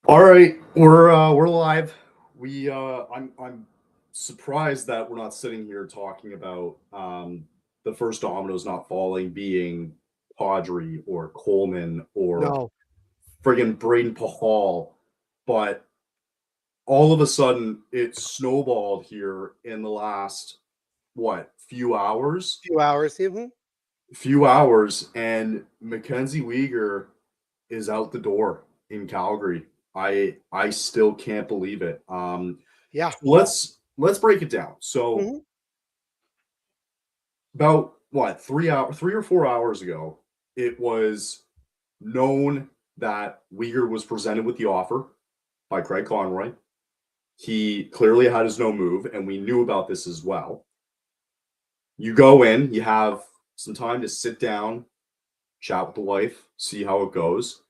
All right, we're live. I'm surprised that we're not sitting here talking about the first dominoes not falling being Padre or Coleman or No. friggin' Braden Pahal, but all of a sudden it snowballed here in the last few hours, Few hours. Mhm. and Mackenzie Weegar is out the door in Calgary. I still can't believe it. Yeah. Let's break it down. So Mhm. about 3 or 4 hours ago, it was known that Uyghur was presented with the offer by Craig Conroy. He clearly had his no move, and we knew about this as well. You go in, you have some time to sit down, chat with the wife, see how it goes.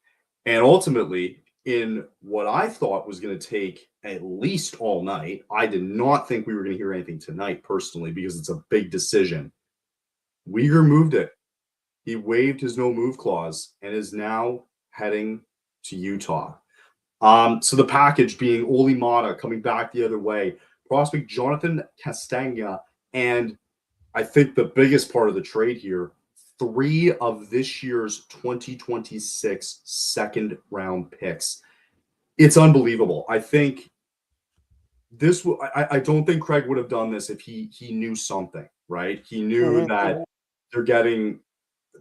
And ultimately, in what I thought was going to take at least all night, I did not think we were going to hear anything tonight personally because it's a big decision. Uyghur moved it. He waived his no move clause and is now heading to Utah. So the package being Oli Mata coming back the other way, prospect Jonathan Castagna, and I think the biggest part of the trade here, three of this year's 2026 second round picks. It's unbelievable. I think I don't think Craig would have done this if he knew something, right? He knew Mhm. that they're getting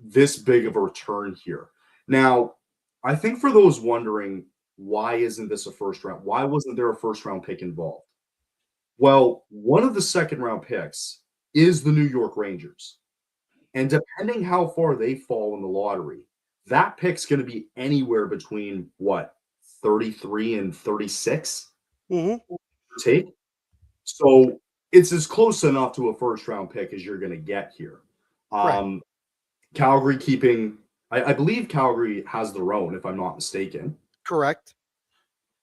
this big of a return here. Now, I think for those wondering why isn't this a first round? Why wasn't there a first round pick involved? Well, one of the second round picks is the New York Rangers. And depending how far they fall in the lottery, that pick's going to be anywhere between 33 and 36 Mhm. take. So it's as close enough to a first round pick as you're going to get here. Right. Um, Calgary keeping, I believe Calgary has their own, if I'm not mistaken. Correct.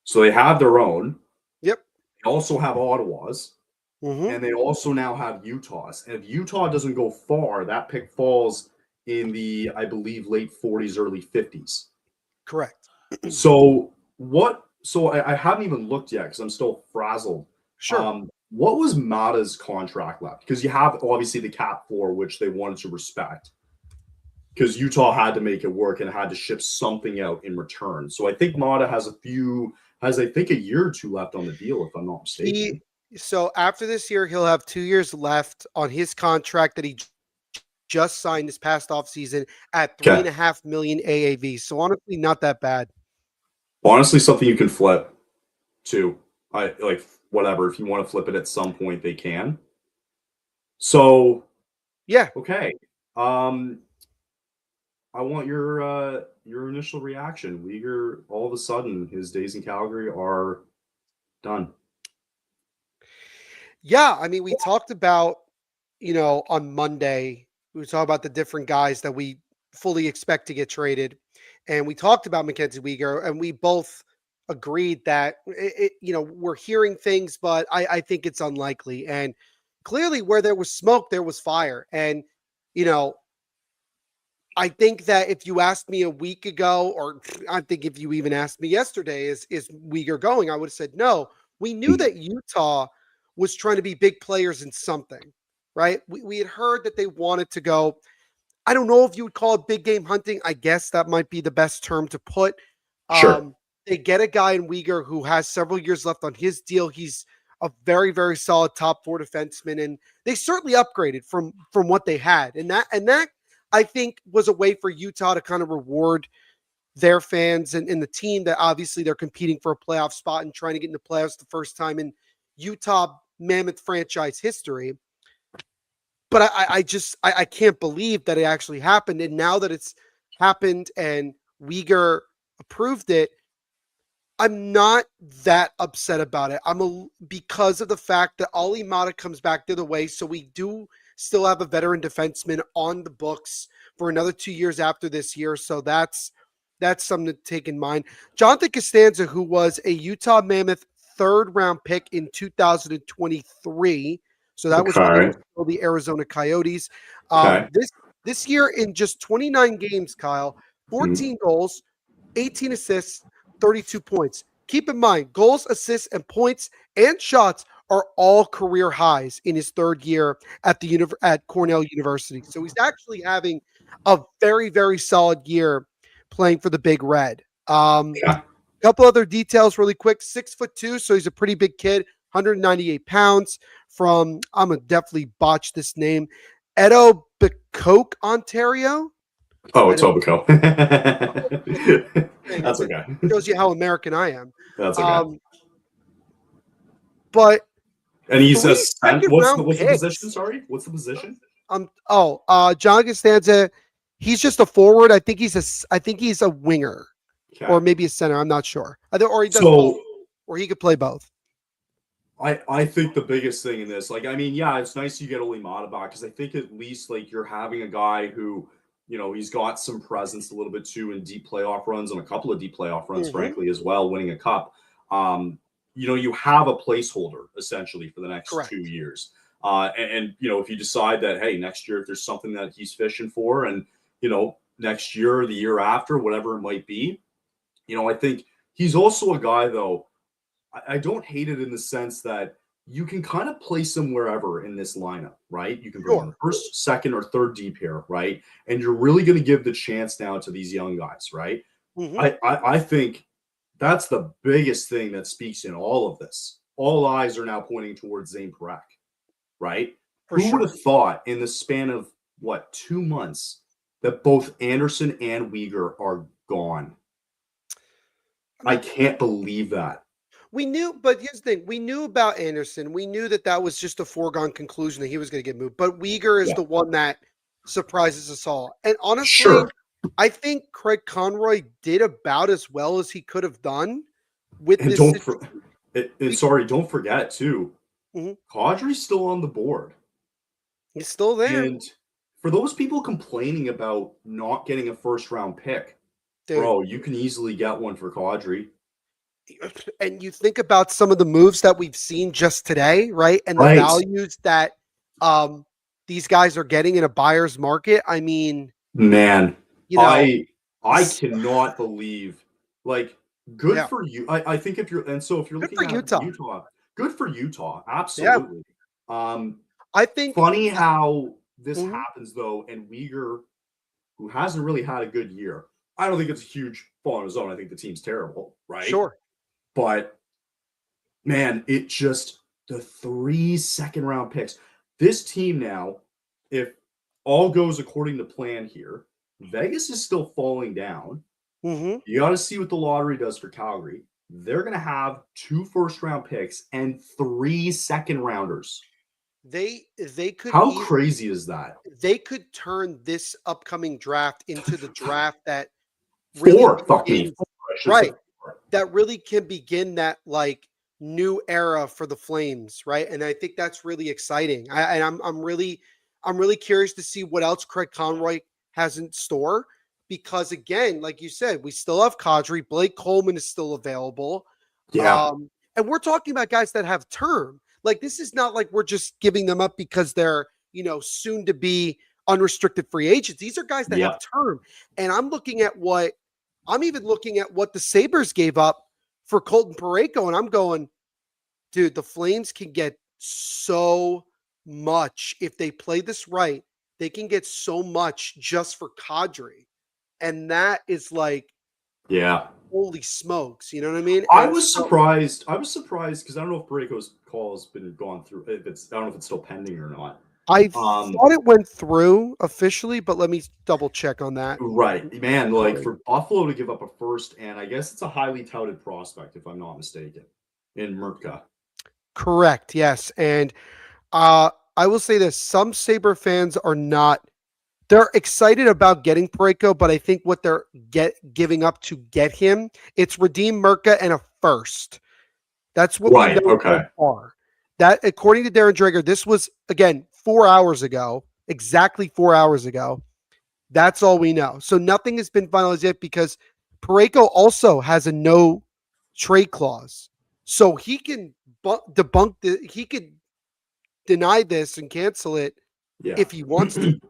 So they have their own. Yep. They also have Ottawa's, Mhm. and they also now have Utah's. And if Utah doesn't go far, that pick falls in the, I believe, late 40s, early 50s. Correct. So what? So I haven't even looked yet because I'm still frazzled. Sure. What was Mata's contract left? Because you have obviously the cap floor, which they wanted to respect, because Utah had to make it work and had to ship something out in return. So I think Mata has I think a year or two left on the deal, if I'm not He mistaken. so after this year, he'll have 2 years left on his contract that he just signed this past offseason at three Okay. and a half million AAV. So honestly, not that bad. Honestly, something you can flip too. I like whatever. If you want to flip it at some point, they can. So Yeah. okay. I want your initial reaction. Uyghur, all of a sudden, his days in Calgary are done. Yeah. I mean, we talked about, on Monday, we talked about the different guys that we fully expect to get traded. And we talked about Mackenzie Weegar, and we both agreed that we're hearing things, but I think it's unlikely. And clearly, where there was smoke, there was fire. And you know, I think that if you asked me a week ago, or I think if you even asked me yesterday, is Uyghur going? I would have said no. We knew that Utah was trying to be big players in something, right? We had heard that they wanted to go. I don't know if you would call it big game hunting. I guess that might be the best term to put. Sure. They get a guy in Uyghur who has several years left on his deal. He's a very, very solid top four defenseman, and they certainly upgraded from what they had. And that I think was a way for Utah to kind of reward their fans and the team that obviously they're competing for a playoff spot and trying to get in the playoffs the first time in Utah Mammoth franchise history. But I can't believe that it actually happened. And now that it's happened and Uyghur approved it, I'm not that upset about it. Because of the fact that Ali Mata comes back the other way, so we do still have a veteran defenseman on the books for another 2 years after this year. So that's something to take in mind. Jonathan Costanza, who was a Utah Mammoth third round pick in 2023. So that was when they Okay. were still the Arizona Coyotes. Okay. This year in just 29 games, Kyle, Mhm. 14 goals, 18 assists, 32 points. keep in mind, goals, assists, and points and shots are all career highs in his third year at at Cornell University. So he's actually having a very, very solid year playing for the Big Red. Yeah. Couple other details really quick. 6'2", so he's a pretty big kid, 198 pounds from, I'm going to definitely botch this name, Etobicoke, Ontario. Oh, I don't Etobicoke. know. That's okay. Shows you how American I am. That's okay. But And he's a second what's round the picks. position? Sorry, what's the position? John Costanza, he's just a forward. I think he's a winger, Okay. or maybe a center. I'm not sure. Or he does So both, or he could play both. I think the biggest thing in this, like, I mean, yeah, it's nice you get Olimata back because I think at least like you're having a guy who, you know, he's got some presence a little bit too in deep playoff runs and a couple of deep playoff runs, frankly, as well, winning a cup. You know, you have a placeholder essentially for the next Correct. 2 years. And you know, if you decide that, hey, next year, if there's something that he's fishing for, and you know, next year or the year after, whatever it might be, you know, I think he's also a guy though. I don't hate it in the sense that you can kind of place him wherever in this lineup, right? You can put him in the first, second, or third deep here, right? And you're really going to give the chance now to these young guys, right? I think that's the biggest thing that speaks in all of this. All eyes are now pointing towards Zane Parekh, right? Who would have thought in the span of, 2 months that both Anderson and Weegar are gone? I can't believe that. We knew, but here's the thing. We knew about Anderson. We knew that was just a foregone conclusion that he was going to get moved. But Weegar is the one that surprises us all. And honestly, I think Craig Conroy did about as well as he could have done with and this. Don't forget, too, Kadri's still on the board. He's still there. And for those people complaining about not getting a first-round pick, bro, you can easily get one for Kadri. And you think about some of the moves that we've seen just today, right? And the values that these guys are getting in a buyer's market. I mean, man, you know, I cannot believe, like, good for you. I think if you're looking at Utah, good for Utah. Absolutely. I think funny how this happens though, and Weegar, who hasn't really had a good year, I don't think it's a huge fall on his own. I think the team's terrible, right? Sure. But man, it just the 3 second-round picks. This team now, if all goes according to plan here, Vegas is still falling down. You got to see what the lottery does for Calgary. They're going to have 2 first-round picks and 3 second-rounders. They could. How crazy is that? They could turn this upcoming draft into the draft that really right. That really can begin that like new era for the Flames, right? And I think that's really exciting. I'm really curious to see what else Craig Conroy has in store, because again, like you said, we still have Kadri. Blake Coleman is still available. Yeah. And we're talking about guys that have term. Like, this is not like we're just giving them up because they're, you know, soon to be unrestricted free agents. These are guys that have term. And I'm even looking at what the Sabres gave up for Colton Parayko. And I'm going, dude, the Flames can get so much if they play this right. They can get so much just for Kadri. And that is like, holy smokes. You know what I mean? I was surprised because I don't know if Parayko's call has been gone through. I don't know if it's still pending or not. I thought it went through officially, but let me double check on that. Right, man. Like, for Buffalo to give up a first, and I guess it's a highly touted prospect, if I'm not mistaken, in Mertka. Correct. Yes, and I will say this: some Sabre fans are not. They're excited about getting Parayko, but I think what they're giving up to get him, it's redeem Mertka and a first. That's what we know so far. That, according to Darren Dreger, this was, again, 4 hours ago, exactly 4 hours ago. That's all we know. So nothing has been finalized yet because Parayko also has a no trade clause. So he can he could deny this and cancel it if he wants to.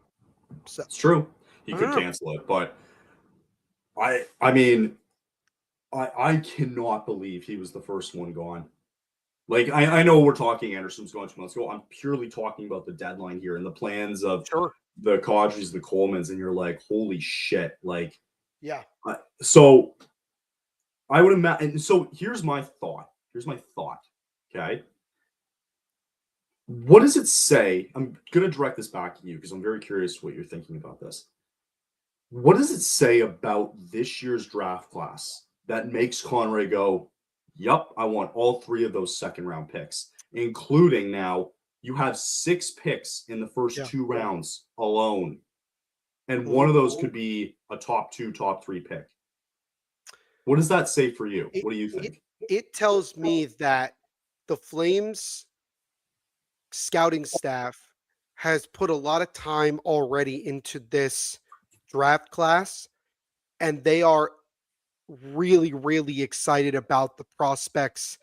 So, it's true. He could cancel it, but I mean, I cannot believe he was the first one gone. Like, I know we're talking Anderson's going 2 months ago. I'm purely talking about the deadline here and the plans of Sure. the Kadris, the Colemans, and you're like, holy shit. Like, Yeah. so I would imagine. So here's my thought. Here's my thought. Okay. What does it say? I'm going to direct this back to you because I'm very curious what you're thinking about this. What does it say about this year's draft class that makes Conroy go, yup, I want all three of those second round picks, including now you have 6 picks in the first Yeah. 2 rounds alone. And one Mhm. of those could be a top 2, top 3 pick. What does that say for you? It, What do you it think? it tells me that the Flames scouting staff has put a lot of time already into this draft class, and they are really, really excited about the prospects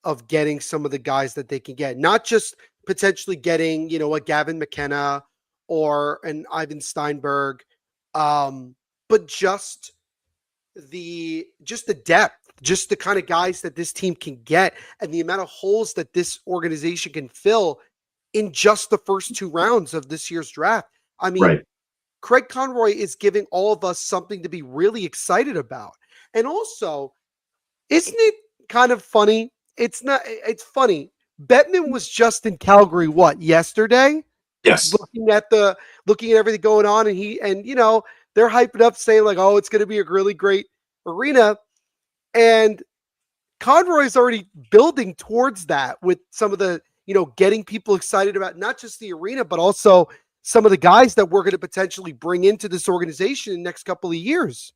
of getting some of the guys that they can get. Not just potentially getting, a Gavin McKenna or an Ivan Steinberg, but just the depth, just the kind of guys that this team can get, and the amount of holes that this organization can fill in just the first 2 rounds of this year's draft. I mean, Right. Craig Conroy is giving all of us something to be really excited about. And also, isn't it kind of funny? It's funny. Bettman was just in Calgary, what, yesterday? Yes. Looking at everything going on, and they're hyping up saying like, oh, it's gonna be a really great arena. And Conroy's already building towards that with some of the, getting people excited about not just the arena, but also some of the guys that we're going to potentially bring into this organization in the next couple of years.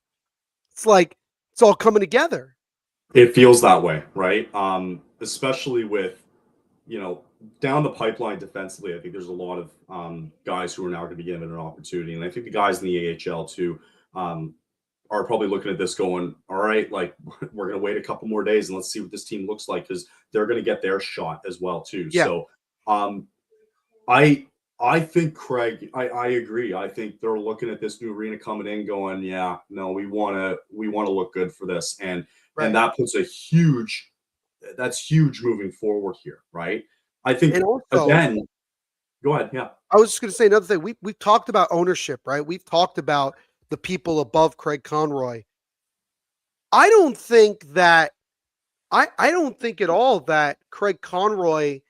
It's like it's all coming together. It feels that way, right? Especially with, you know, down the pipeline defensively, I think there's a lot of guys who are now going to be given an opportunity. And I think the guys in the AHL too, um, are probably looking at this going, all right, like we're going to wait a couple more days and let's see what this team looks like because they're going to get their shot as well too. Yeah. So um, I I think Craig, I agree. I think they're looking at this new arena coming in, going, yeah, no, we want to look good for this, and Right. that puts a huge that's huge moving forward here, right? I think And also, again, go ahead, yeah, I was just going to say another thing. We've talked about ownership, right? We've talked about the people above Craig Conroy. I don't think that I don't think at all that Craig Conroy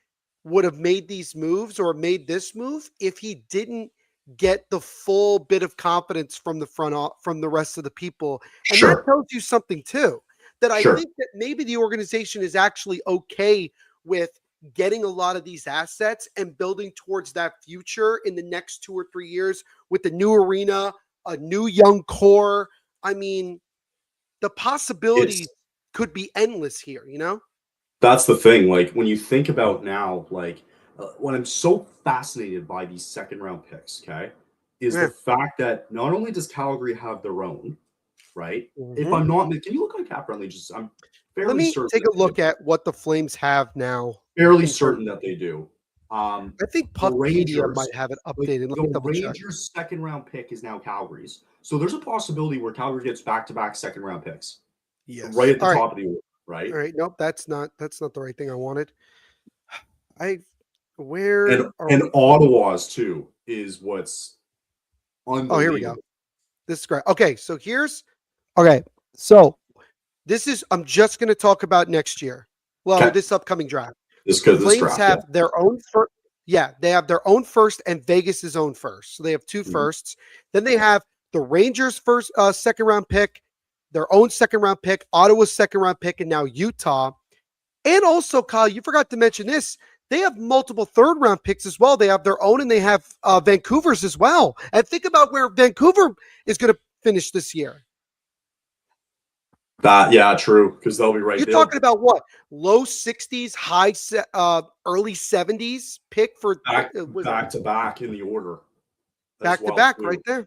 would have made these moves or made this move if he didn't get the full bit of confidence from from the rest of the people. And that sure, tells you something too, that I sure. think that maybe the organization is actually okay with getting a lot of these assets and building towards that future in the next 2 or 3 years with the new arena, a new young core. I mean, the possibilities It's could be endless here. That's the thing. Like when you think about now, like what I'm so fascinated by these second round picks, okay, is the Yeah. fact that not only does Calgary have their own, right? If Mhm. I'm not, can you look on cap friendly? Just I'm Let fairly me certain take that a they do. look at what the Flames have now Fairly in terms certain of that they do. Um, I think the Puckpedia Rangers, might have it like updated. Let me the double check. Rangers' second round pick is now Calgary's. So there's a possibility where Calgary gets back to back second round picks right Yes. at the top of the order, All right? right. Nope, that's not the right thing I wanted. I And where are and we? Ottawa's too is what's Oh, here we go. unbelievable. This is great. Okay. So this is I'm just gonna talk about next year. Well, Okay, this upcoming draft. The this Flames draft, yeah. have their own first. Yeah, they have their own first and Vegas's own first. So they have two Mhm. firsts. Then they have the Rangers first second round pick, their own second round pick, Ottawa's second round pick, and now Utah. And also, Kyle, you forgot to mention this. They have multiple third round picks as well. They have their own and they have Vancouver's as well. And think about where Vancouver is going to finish this year. That yeah, true because they'll be right. You're They'll talking about what? Low 60s, early 70s pick for was back to back in the order as back to well back right too. there. I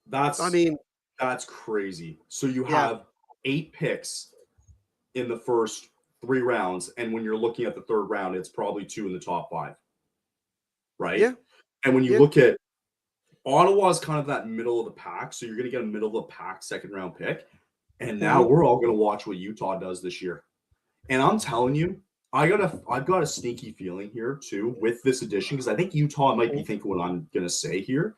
That's mean, that's crazy. So you yeah, have 8 picks in the first 3 rounds, and when you're looking at the third round, it's probably 2 in the top 5, right? yeah, And when you yeah. look at Ottawa's kind of that middle of the pack, so you're going to get a middle of the pack second round pick. And now Mhm. we're all going to watch what Utah does this year. And I'm telling you, I've got a sneaky feeling here too with this addition, because I think Utah might be Mhm. thinking what I'm going to say here.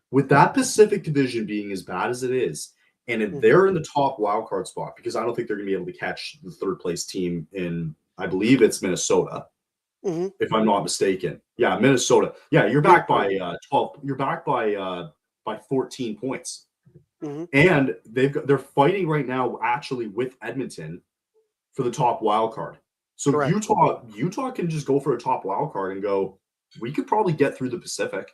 With that Pacific Division being as bad as it is, and if Mhm. they're in the top wild card spot, because I don't think they're going to be able to catch the third place team in, I believe it's Minnesota, Mhm. if I'm not mistaken. Yeah, Minnesota. Yeah, you're back Minnesota. by 12. You're back by 14 points, Mhm. and they're fighting right now actually with Edmonton for the top wild card. So Correct. Utah can just go for a top wild card and go, we could probably get through the Pacific.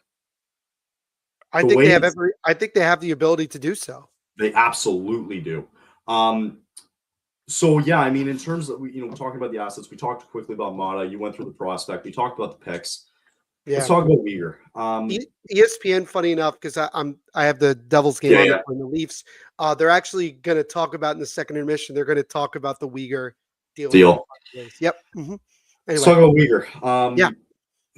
I The think way they have I think they have the ability to do so. they absolutely do. Um, so yeah, I mean, in terms of talking about the assets, we talked quickly about Mata. You went through the prospect. We talked about the picks. Let's Yeah. talk about Weegar. ESPN, funny enough, because I have the Devils game Yeah, on yeah. and the Leafs. They're actually going to talk about in the second intermission. They're going to talk about the Uyghur deal with the Deal. Padres. Yep. Let's Anyway, talk about Weegar. yeah.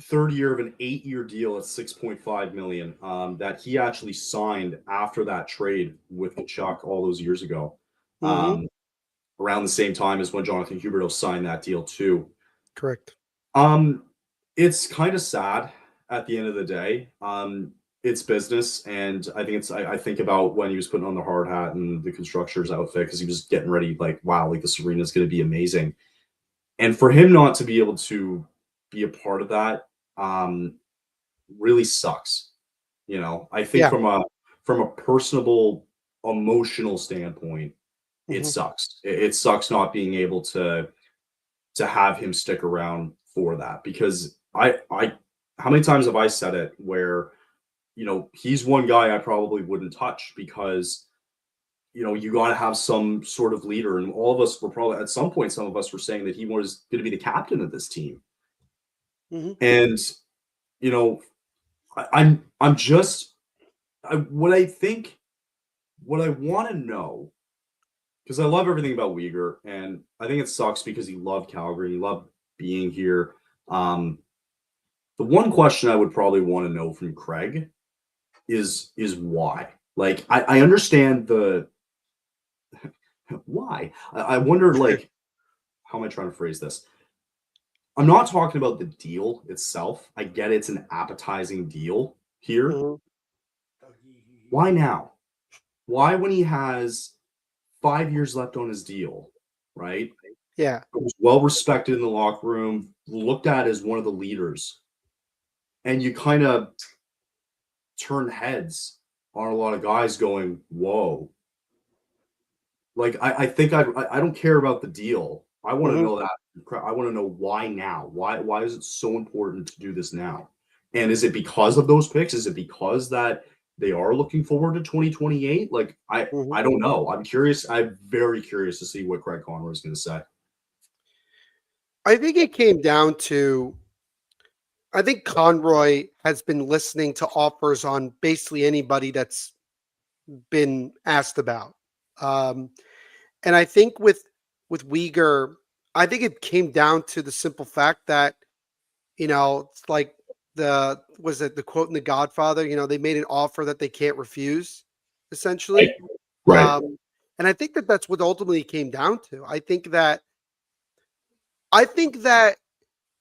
Third year of an 8-year deal at 6.5 million. That he actually signed after that trade with Chuck all those years ago. hmm Um, around the same time as when Jonathan Huberdeau signed that deal too. Correct. Um, it's kind of sad at the end of the day. It's business, and I think I think about when he was putting on the hard hat and the constructors outfit, because he was getting ready, like, wow, like this arena is going to be amazing. And for him not to be able to be a part of that, really sucks. I think Yeah. from a personable, emotional standpoint, it hmm sucks. It sucks not being able to have him stick around for that, because I how many times have I said it where he's one guy I probably wouldn't touch, because you got to have some sort of leader, and all of us were probably at some point, some of us were saying that he was going to be the captain of this team. hmm And you know I'm just what I think, what I want to know, because I love everything about Uyghur, and I think it sucks because he loved Calgary, he loved being here. um The one question I would probably want to know from Craig is why. Like, I understand the why. I wonder, like, how am I trying to phrase this? I'm not talking about the deal itself. I get it's an appetizing deal here. hmm Why now? Why, when he has 5 years left on his deal, right? Yeah. Was well respected in the locker room, looked at as one of the leaders, and you kind of turn heads on a lot of guys going, whoa. Like, I think I don't care about the deal. I want to hmm know that. I want to know why now. Why is it so important to do this now? And is it because of those picks? Is it because that they are looking forward to 2028? Like, hmm I don't know. I'm curious. I'm very curious to see what Craig Conroy is going to say. I think it came down to I think Conroy has been listening to offers on basically anybody that's been asked about. Um, and I think with Uyghur, I think it came down to the simple fact that it's like the quote in The Godfather. They made an offer that they can't refuse, Right. essentially. Right. And I think that that's what ultimately came down to. I think that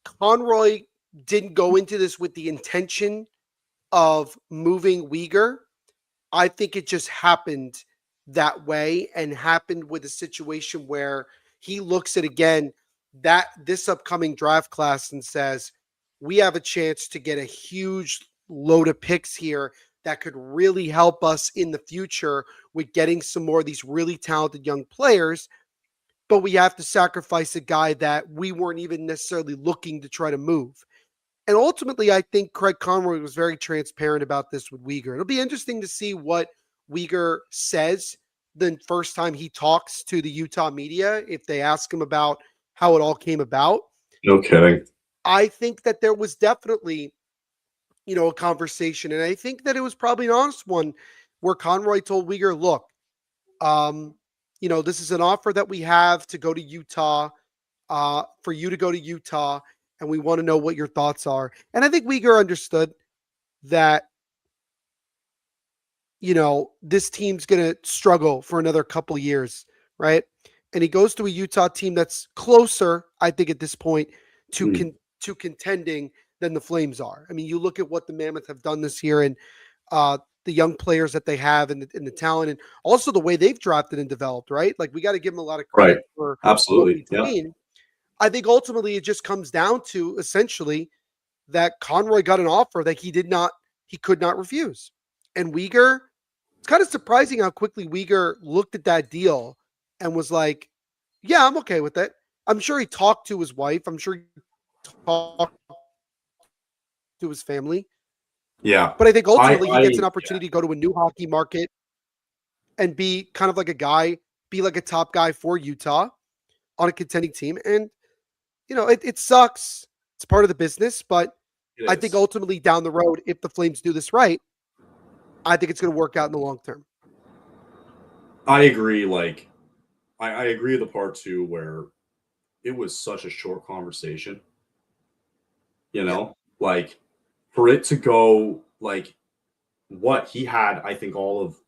Conroy didn't go into this with the intention of moving Uyghur. I think it just happened that way and happened with a situation where he looks at again that this upcoming draft class and says, we have a chance to get a huge load of picks here that could really help us in the future with getting some more of these really talented young players. But we have to sacrifice a guy that we weren't even necessarily looking to try to move. And ultimately, I think Craig Conroy was very transparent about this with Uyghur. It'll be interesting to see what Uyghur says the first time he talks to the Utah media, if they ask him about how it all came about. No kidding. I think that there was definitely, a conversation. And I think that it was probably an honest one where Conroy told Uyghur, look, um, this is an offer that we have to go to Utah, for you to go to Utah, and we want to know what your thoughts are. And I think Uyghur understood that, this team's going to struggle for another couple years right? And he goes to a Utah team that's closer, I think, at this point to to contending than the Flames are. I mean, you look at what the Mammoth have done this year, and the young players that they have, and the talent, and also the way they've drafted and developed. Right, like we got to give them a lot of Right. credit for what Absolutely. we've Yeah. seen. I think ultimately it just comes down to essentially that Conroy got an offer that he could not refuse, and Weegar. It's kind of surprising how quickly Weegar looked at that deal and was like, "Yeah, I'm okay with it." I'm sure he talked to his wife. I'm sure he talked to his family. Yeah. But I think ultimately he gets an Yeah. opportunity to go to a new hockey market and be kind of like a guy, be like a top guy for Utah on a contending team. And, it sucks. It's part of the business. But It I think is. ultimately down the road, if the Flames do this right, I think it's going to work out in the long term. I agree. Like, I agree with the part too where it was such a short conversation. Yeah. Like for it to go like what he had, I think all of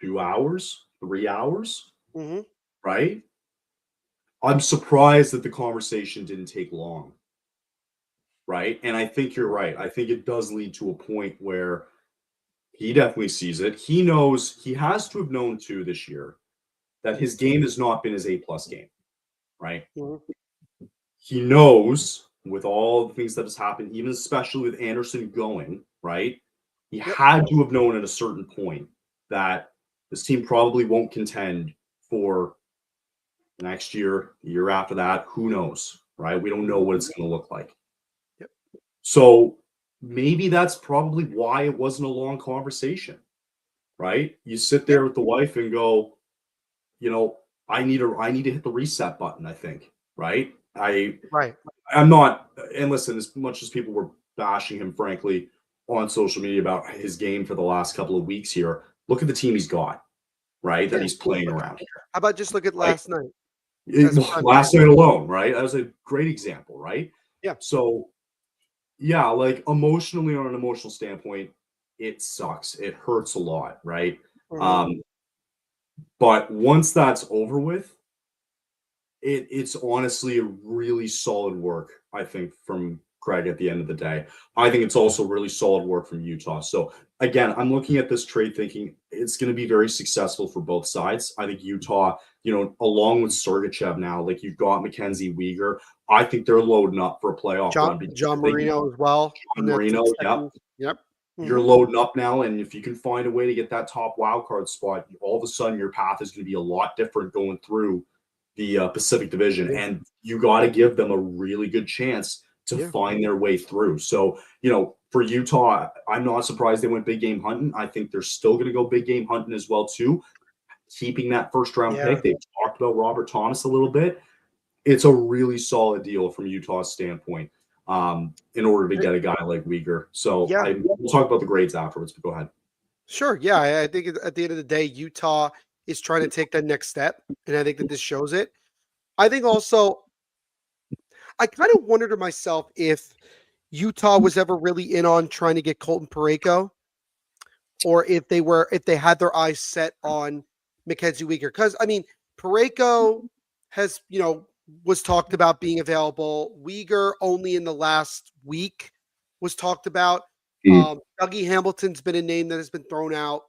2 hours, 3 hours, Mm-hmm. right? I'm surprised that the conversation didn't take long, right? And I think you're right. I think it does lead to a point where he definitely sees it. He knows he has to have known too this year that his game has not been his A+ game, right? Mm-hmm. He knows with all the things that has happened, even especially with Anderson going, right? He Yep. had to have known at a certain point that this team probably won't contend for next year, the year after that. Who knows, right? We don't know what it's going to look like. Yep. So maybe that's probably why it wasn't a long conversation, right? You sit Yep. there with the wife and go, I need to hit the reset button, I think, right? Right. I'm not, and listen, as much as people were bashing him, frankly, on social media about his game for the last couple of weeks here, look at the team he's got, right? That Yeah. he's playing Look, around here. how about just look at Like last night as a prime last example? night alone, right? That was a great example, right? Yeah. So, yeah, like emotionally, on an emotional standpoint, it sucks. It hurts a lot, right? Mm-hmm. Um, but once that's over with, it's honestly a really solid work, I think, from Craig at the end of the day. I think it's also really solid work from Utah. So again, I'm looking at this trade thinking it's going to be very successful for both sides. I think Utah, along with Sergachev now, like you've got Mackenzie Weegar, I think they're loading up for a playoff John, run because John Marino as well. John And that's Marino, yep, second. Yep. you're Mm-hmm. loading up now, and if you can find a way to get that top wild card spot, all of a sudden your path is going to be a lot different going through the Pacific Division, and you got to give them a really good chance to Yeah. find their way through. So, for Utah, I'm not surprised they went big game hunting. I think they're still going to go big game hunting as well too, keeping that first round Yeah. pick. They've talked about Robert Thomas a little bit. It's a really solid deal from Utah's standpoint. In order to get a guy like Weegar. So Yeah. we'll talk about the grades afterwards, but go ahead. Sure. Yeah. I think at the end of the day, Utah is trying to take that next step. And I think that this shows it. I think also, I kind of wondered to myself if Utah was ever really in on trying to get Colton Parayko, or if they had their eyes set on Mackenzie Weegar. Because I mean, Parayko has, was talked about being available. Weegar only in the last week was talked about. Dougie Hamilton's been a name that has been thrown out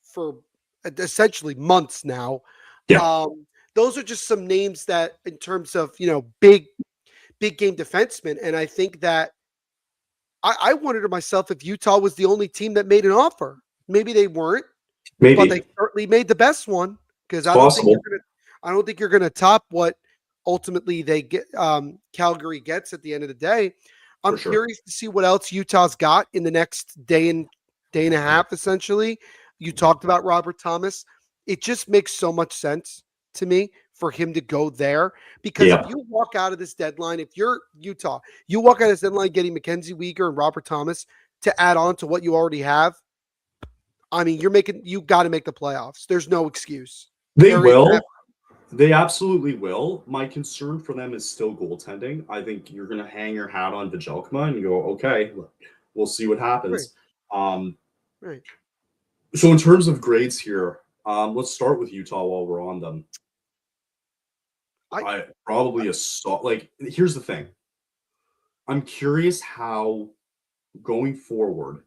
for essentially months now. Yeah, Those are just some names that, in terms of big game defensemen, and I think that I wondered to myself if Utah was the only team that made an offer. Maybe they weren't, but they maybe certainly made the best one, because it's possible I don't think you're gonna top what ultimately they get. Calgary gets at the end of the day. I'm for sure. curious to see what else Utah's got in the next day and a half. Essentially, you talked about Robert Thomas. It just makes so much sense to me for him to go there, because if Yeah, you walk out of this deadline, if you're Utah, you walk out of this deadline getting Mackenzie Weegar and Robert Thomas to add on to what you already have. I mean, you got to make the playoffs. There's no excuse. they There is will. They absolutely will. My concern for them is still goaltending. I think you're going to hang your hat on Vajelkma and go, okay, we'll see what right, happens. Um, right. so in terms of grades here, Let's start with Utah while we're on them. I I probably like. Here's the thing. I'm curious how going forward,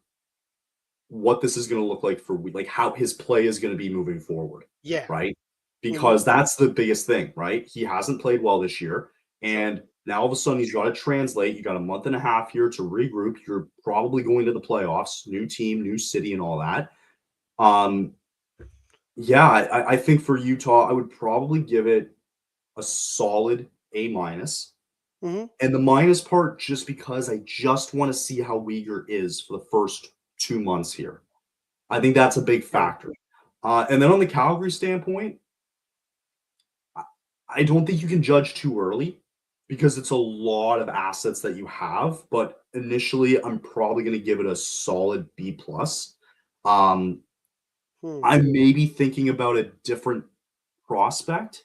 what this is going to look like for like how his play is going to be moving forward, yeah. right? Mhm. Because that's the biggest thing, right? He hasn't played well this year, Sure. and now all of a sudden he's got to translate. You got a month and a half here to regroup. You're probably going to the playoffs, new team, new city, and all that. Um, yeah, I think for Utah, I would probably give it a solid A minus. Mhm. And the minus part, just because I just want to see how Uyghur is for the first 2 months here. I think that's a big Sure. factor. And then on the Calgary standpoint, I I don't think you can judge too early because it's a lot of assets that you have. But initially, I'm probably going to give it a solid B plus. Um, Hmm. I'm maybe thinking about a different prospect.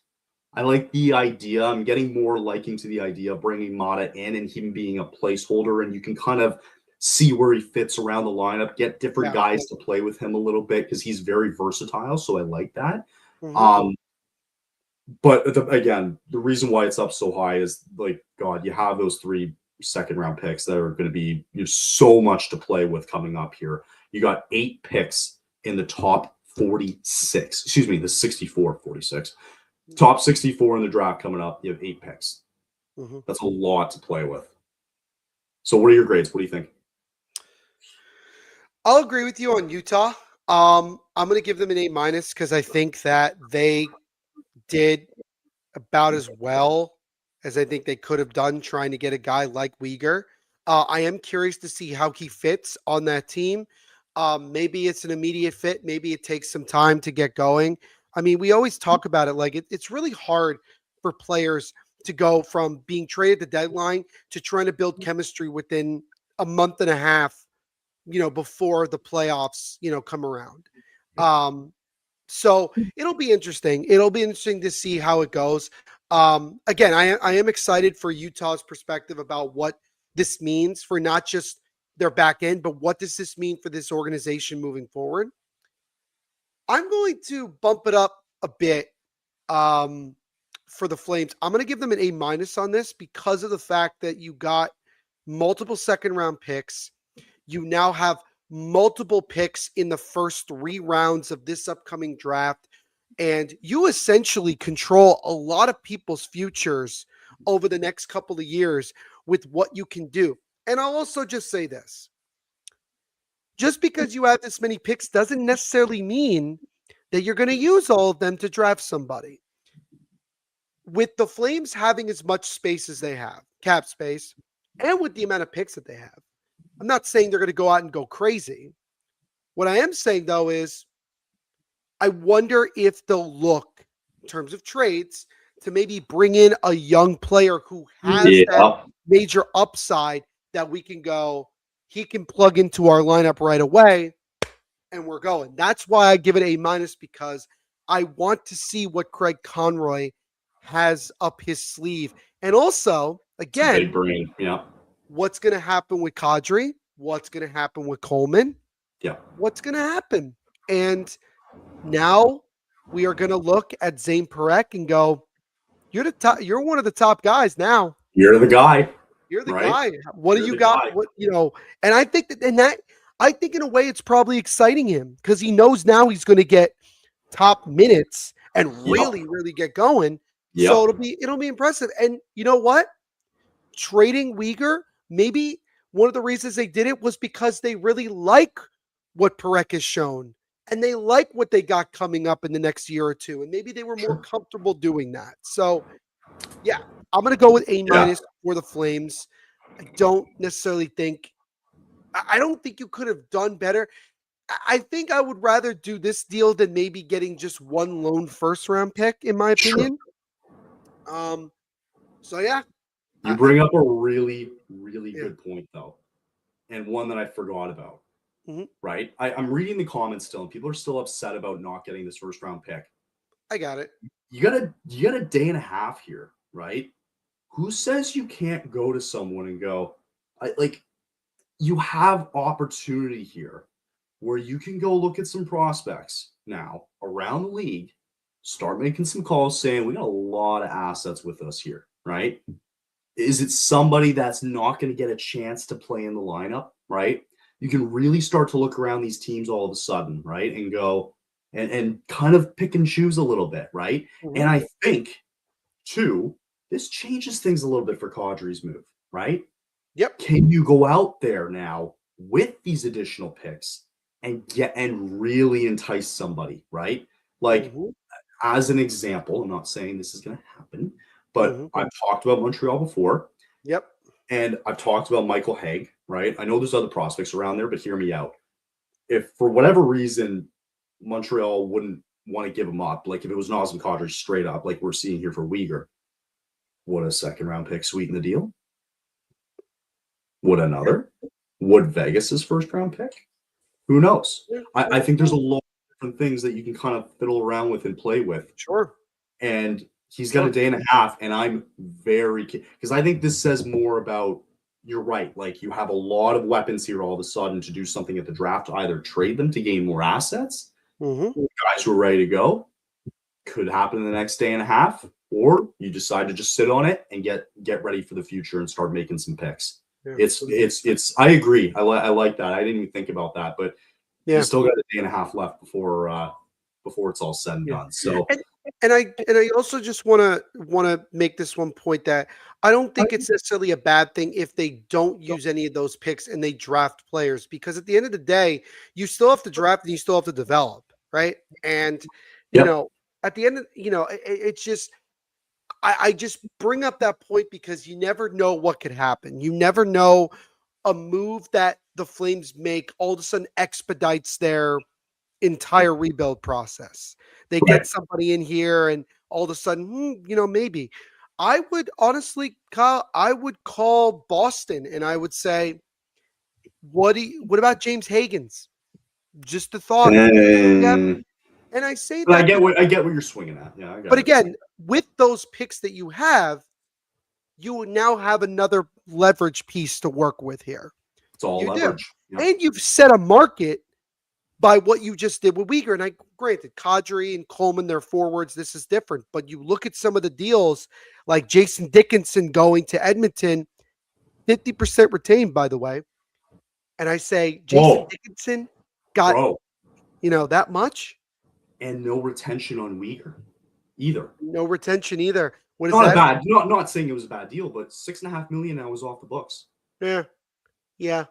I like the idea. I'm getting more liking to the idea of bringing Mata in and him being a placeholder, and you can kind of see where he fits around the lineup, get different Yeah. guys to play with him a little bit because he's very versatile. So I like that. Mhm. Um, but again, the reason why it's up so high is like, God, you have those 3 second round picks that are going to be so much to play with coming up here. You got 8 picks in the top 46, excuse me, the 64, 46. Top 64 in the draft coming up. You have 8 picks. Mhm. That's a lot to play with. So, what are your grades? What do you think? I'll agree with you on Utah. I'm going to give them an A minus because I think that they did about as well as I think they could have done trying to get a guy like Uyghur. I am curious to see how he fits on that team. Maybe it's an immediate fit. Maybe it takes some time to get going. I mean, we always talk about it like it's really hard for players to go from being traded at the deadline to trying to build chemistry within a month and a half, before the playoffs, come around. Um, so it'll be interesting. It'll be interesting to see how it goes. Again, I am excited for Utah's perspective about what this means for not just their back end, but what does this mean for this organization moving forward? I'm going to bump it up a bit um, for the Flames. I'm going to give them an A minus on this because of the fact that you got multiple second round picks. You now have multiple picks in the first 3 rounds of this upcoming draft. And you essentially control a lot of people's futures over the next couple of years with what you can do. And I'll also just say this, just because you have this many picks doesn't necessarily mean that you're going to use all of them to draft somebody. With the Flames having as much space as they have, cap space, and with the amount of picks that they have, I'm not saying they're going to go out and go crazy. What I am saying, though, is I wonder if they'll look in terms of trades to maybe bring in a young player who has that Yeah. major upside that we can go, he can plug into our lineup right away and we're going. That's why I give it A minus because I want to see what Craig Conroy has up his sleeve. And also, It's a big again, brain. Yeah. what's going to happen with Kadri? What's going to happen with Coleman? Yeah. What's going to happen? And now we are going to look at Zane Perek and go, you're the top, you're one of the top guys now. You're the guy, You're the right? guy. What do You're you the got? guy. And I think that I think in a way it's probably exciting him because he knows now he's going to get top minutes and Yep. really, really get going. So Yep. it'll be impressive. And you know what? Trading Uyghur, maybe one of the reasons they did it was because they really like what Perek has shown and they like what they got coming up in the next year or two. And maybe they were more Sure. comfortable doing that. So, yeah, I'm going to go with A Yeah. minus for the Flames. I don't necessarily think, I don't think you could have done better. I think I would rather do this deal than maybe getting just one lone first round pick, in my Sure. opinion. Um, so yeah, You bring up a really, really yeah. good point, though, and one that I forgot about, Mhm. right? I'm reading the comments still, and people are still upset about not getting this first round pick. I got it. You got a day and a half here, right? Who says you can't go to someone and go, like, you have opportunity here where you can go look at some prospects. now around the league start making some calls saying we got a lot of assets with us here, right? Is it somebody that's not going to get a chance to play in the lineup, right? You can really start to look around these teams all of a sudden, right? And go and kind of pick and choose a little bit, right? Mhm. And I think, too, this changes things a little bit for Kadri's move, right? Yep. Can you go out there now with these additional picks and really entice somebody, right? Like, Mhm. as an example, I'm not saying this is going to happen, but Mhm. I've talked about Montreal before, Yep. and I've talked about Michael Haig, right? I know there's other prospects around there, but hear me out. If for whatever reason Montreal wouldn't want to give him up, like if it was Nazem Kadri straight up, like we're seeing here for Weegar, would a second round pick sweeten the deal? Would another? Would Vegas's first round pick? Who knows? Yeah. I think there's a lot of different things that you can kind of fiddle around with and play with. Sure. And he's got a day and a half, and I'm very because I think this says more about you're right. Like you have a lot of weapons here all of a sudden to do something at the draft, to either trade them to gain more assets, Mhm. guys who are ready to go. Could happen in the next day and a half, or you decide to just sit on it and get ready for the future and start making some picks. Yeah. It's I agree. I like that. I didn't even think about that, but you Yeah. still got a day and a half left before it's all said and Yeah. done. So And I also just want to make this one point that I don't think it's necessarily a bad thing if they don't use any of those picks and they draft players, because at the end of the day, you still have to draft and you still have to develop, right? And yep, at the end of it's just I just bring up that point because you never know what could happen. You never know a move that the Flames make all of a sudden expedites their entire rebuild process. They right. get somebody in here and all of a sudden, maybe. I would honestly, Kyle, I would call Boston and I would say, what about James Hagens? Just a thought. Yeah. And, And I say but that, I get what you're swinging at. Yeah, I but got it. again, with those picks that you have, you would now have another leverage piece to work with here. It's all You do. leverage. Yep. And you've set a market by what you just did with Weegar. And I granted Kadri and Coleman, their forwards, this is different. But you look at some of the deals like Jason Dickinson going to Edmonton, 50% retained, by the way. And I say Jason Whoa, Dickinson got, bro, that much. and no retention on Weegar either. No retention either. What is Not a that? bad. Not saying it was a bad deal, but $6.5 million now is off the books. Yeah. Yeah.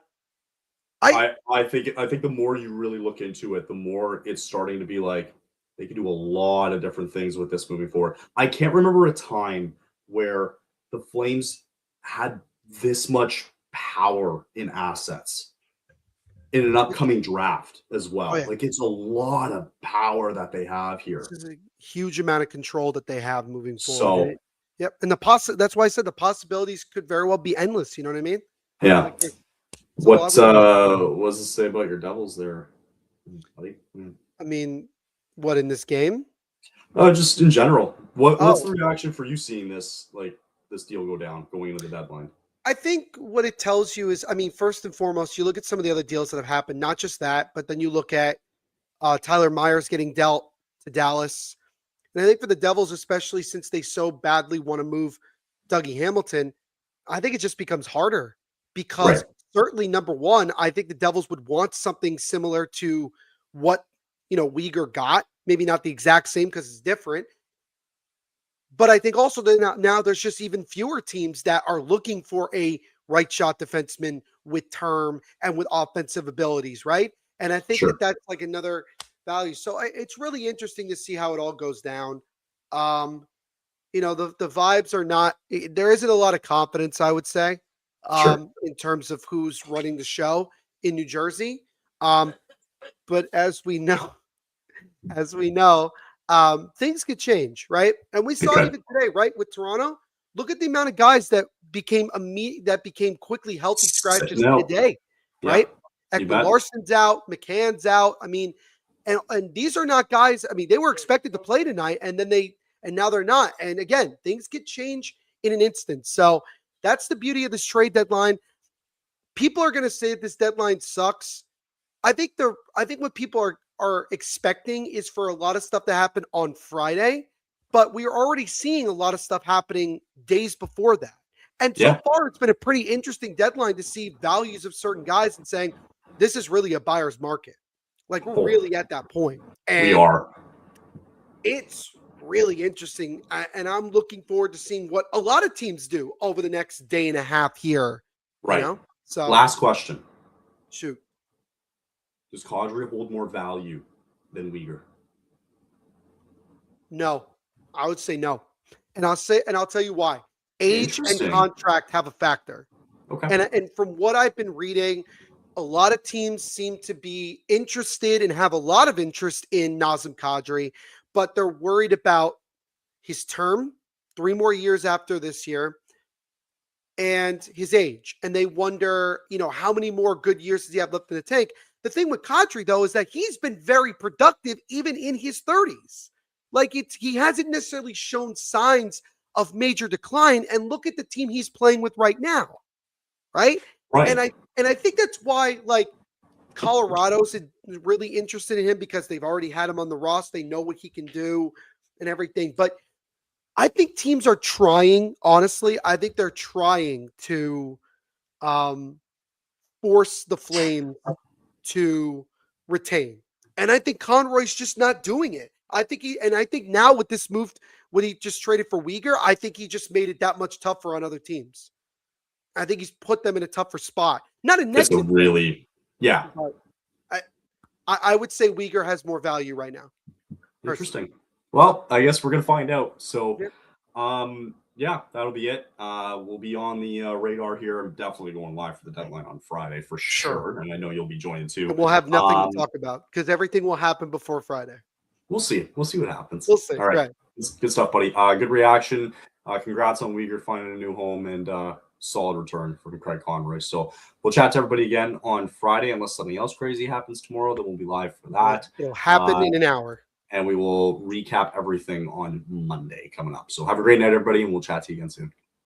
I think the more you really look into it, the more it's starting to be like they can do a lot of different things with this moving forward. I can't remember a time where the Flames had this much power in assets in an upcoming draft as Oh, well. yeah. Like it's a lot of power that they have This here. is a huge amount of control that they have moving forward. So Yep. And that's why I said the possibilities could very well be endless. You know what I mean? yeah. Like, there's a lot What does it say about your Devils there, buddy? I mean, what in this game? Just in general. What's Oh, the reaction for you seeing this deal go down going into the deadline? I think what it tells you is, I mean, first and foremost, you look at some of the other deals that have happened, not just that, but then you look at Tyler Myers getting dealt to Dallas. And I think for the Devils, especially since they so badly want to move Dougie Hamilton, I think it just becomes harder because Right. certainly number one, I think the Devils would want something similar to what, Weegar got. Maybe not the exact same because it's different. But I think also that now there's just even fewer teams that are looking for a right shot defenseman with term and with offensive abilities, right? And I think Sure. that that's like another value. So it's really interesting to see how it all goes down. Um, the vibes are not. There isn't a lot of confidence, I would say, Sure. in terms of who's running the show in New Jersey. But as we know, things could change, right? And we saw it Okay. even today, right, with Toronto. Look at the amount of guys that became quickly healthy scratches Sitting out. today, Yeah. right? You Ekman bet. Larson's out, McCann's out. I mean, and these are not guys. I mean, they were expected to play tonight, and now they're not. And again, things could change in an instant. So that's the beauty of this trade deadline. People are going to say that this deadline sucks. I think what people are expecting is for a lot of stuff to happen on Friday, but we are already seeing a lot of stuff happening days before that. And so far, it's been a pretty interesting deadline to see values of certain guys and saying, this is really a buyer's market. Like, we're really at that point. And we are. It's really interesting. And I'm looking forward to seeing what a lot of teams do over the next day and a half here. Right. You know? So, last question. Shoot. Does Kadri hold more value than Weegar? No, I would say no. And I'll tell you why. Age and contract have a factor. Okay. And from what I've been reading, a lot of teams seem to be interested and have a lot of interest in Nazem Kadri, but they're worried about his term, 3 more years after this year, and his age. And they wonder, how many more good years does he have left in the tank? The thing with Kadri, though, is that he's been very productive even in his 30s. Like, he hasn't necessarily shown signs of major decline. And look at the team he's playing with right now, right? And I think that's why, like, Colorado's really interested in him because they've already had him on the roster. They know what he can do and everything. But I think teams are trying, honestly, I think they're trying to force the Flames to retain. And I think Conroy's just not doing it. I think now with this move, when he just traded for Weegar, I think he just made it that much tougher on other teams. I think he's put them in a tougher spot. Not a negative. I would say Weegar has more value right now. Interesting. Well, I guess we're gonna find out. So, that'll be it. We'll be on the radar here. I'm definitely going live for the deadline on Friday for sure, and I know you'll be joining too. And we'll have nothing to talk about because everything will happen before Friday. We'll see. We'll see what happens. We'll see. All right. Good stuff, buddy. Good reaction. Congrats on Weegar finding a new home and solid return from Craig Conroy. So we'll chat to everybody again on Friday. Unless something else crazy happens tomorrow, then we'll be live for that. It'll happen in an hour. And we will recap everything on Monday coming up. So have a great night, everybody, and we'll chat to you again soon.